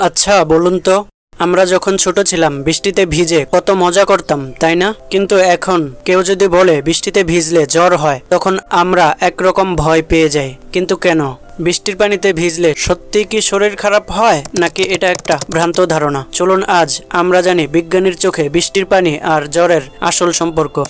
আচ্ছা বলুন তো, আমরা যখন ছোট ছিলাম বৃষ্টিতে ভিজে কত মজা করতাম, তাই না? কিন্তু এখন কেউ যদি বলে বৃষ্টিতে ভিজলে জ্বর হয়, তখন আমরা একরকম ভয় পেয়ে যাই। কিন্তু কেন? বৃষ্টির পানিতে ভিজলে সত্যি কি শরীর খারাপ হয়, নাকি এটা একটা ভ্রান্ত ধারণা? চলুন আজ আমরা জানি বিজ্ঞানীর চোখে বৃষ্টির পানি আর জ্বরের আসল সম্পর্ক।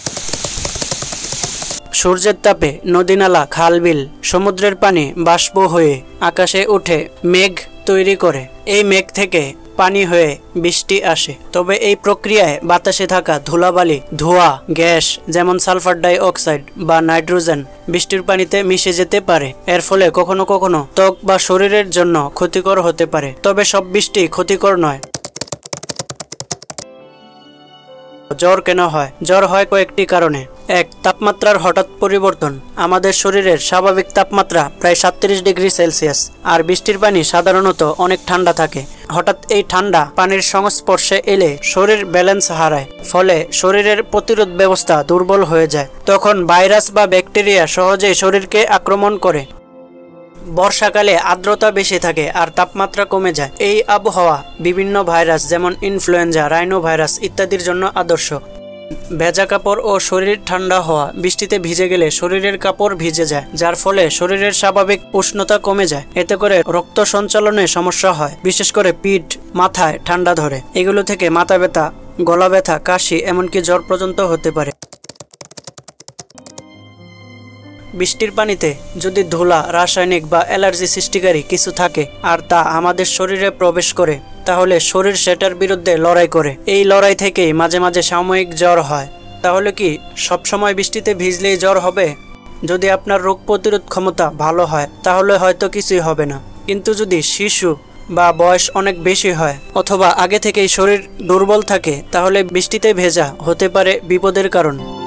সূর্যের তাপে নদী-নালা, খাল-বিল, সমুদ্রের পানি বাষ্প হয়ে আকাশে উঠে মেঘ তৈরি করে। এই মেঘ থেকে পানি হয়ে বৃষ্টি আসে। তবে এই প্রক্রিয়ায় বাতাসে থাকা ধুলাবালি, ধোঁয়া, গ্যাস যেমন সালফার ডাই অক্সাইড বা নাইট্রোজেন বৃষ্টির পানিতে মিশে যেতে পারে। এর ফলে কখনো কখনো ত্বক বা শরীরের জন্য ক্ষতিকর হতে পারে। তবে সব বৃষ্টি ক্ষতিকর নয়। জ্বর কেন হয়? জ্বর হয় কয়েকটি কারণে। ১. তাপমাত্রার হঠাৎ পরিবর্তন। আমাদের শরীরের স্বাভাবিক তাপমাত্রা প্রায় ৩৭ ডিগ্রি সেলসিয়াস, আর বৃষ্টির পানি সাধারণত অনেক ঠান্ডা থাকে। হঠাৎ এই ঠান্ডা পানির সংস্পর্শে এলে শরীর ব্যালেন্স হারায়, ফলে শরীরের প্রতিরোধ ব্যবস্থা দুর্বল হয়ে যায়। তখন ভাইরাস বা ব্যাকটেরিয়া সহজেই শরীরকে আক্রমণ করে। বর্ষাকালে আর্দ্রতা বেশি থাকে আর তাপমাত্রা কমে যায়। এই আবহাওয়া বিভিন্ন ভাইরাস যেমন ইনফ্লুয়েঞ্জা, রাইনো ভাইরাস ইত্যাদির জন্য আদর্শ। ভেজা কাপড় ও শরীর ঠান্ডা হওয়া। বৃষ্টিতে ভিজে গেলে শরীরের কাপড় ভিজে যায়, যার ফলে শরীরের স্বাভাবিক উষ্ণতা কমে যায়। এতে করে রক্ত সঞ্চালনে সমস্যা হয়, বিশেষ করে পিঠ, মাথায় ঠান্ডা ধরে। এগুলো থেকে মাথা ব্যথা, গলা ব্যথা, কাশি, এমনকি জ্বর পর্যন্ত হতে পারে। বৃষ্টির পানিতে যদি ধুলা, রাসায়নিক বা অ্যালার্জি সৃষ্টিকারী কিছু থাকে আর তা আমাদের শরীরে প্রবেশ করে, তাহলে শরীর সেটার বিরুদ্ধে লড়াই করে। এই লড়াই থেকেই মাঝে মাঝে সাময়িক জ্বর হয়। তাহলে কি সবসময় বৃষ্টিতে ভিজলেই জ্বর হবে? যদি আপনার রোগ প্রতিরোধ ক্ষমতা ভালো হয় তাহলে হয়তো কিছুই হবে না। কিন্তু যদি শিশু বা বয়স অনেক বেশি হয় অথবা আগে থেকেই শরীর দুর্বল থাকে, তাহলে বৃষ্টিতে ভেজা হতে পারে বিপদের কারণ।